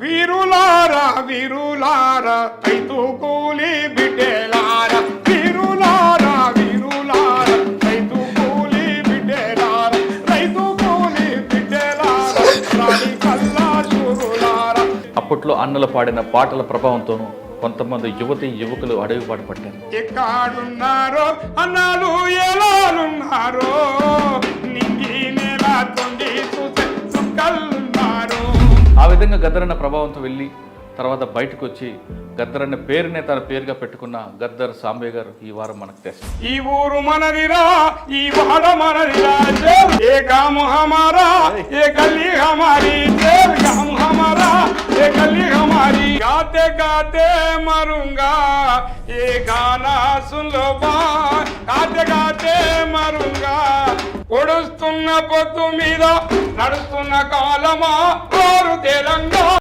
వీరులారా వీరులారా రైతు కూలి బిడ్డలారా వీరులారా వీరులారా రైతు కూలి బిడ్డలారా రైతు కూలి బిడ్డలారా రాణి కల్లా చూరులారా. అప్పట్లో అన్నలు పాడిన పాటల ప్రభావంతోనూ కొంతమంది యువకులు అడవిపాటు పట్టారు. ఎక్కడున్నారో అన్నాలు ఎలాలున్నారో నింగి నేల తొండి చూసే చుక్కలున్నారు. ఆ విధంగా గద్దరన్న ప్రభావంతో వెళ్ళి తర్వాత బయటకు వచ్చి గద్దరన్న పేరునే తన పేరుగా పెట్టుకున్న గద్దర్ సాంబయ్య గారు ఈ వారం మనకు తెస్తారు. ఈ ఊరు మనదిరా ఈ వాడ మనదిరా ఏ గాము హమారా ఏ గల్లీ హమారీ గాము హమారా ఏ గల్లీ హమారీ గాతే గాతే మరుంగా ఏ గానా సున్ లో బా గాతే గాతే మరుంగా. ఒడుస్తున్న పొద్దు మీద నడుస్తున్న కాలమా కోరు తెలంగాణ.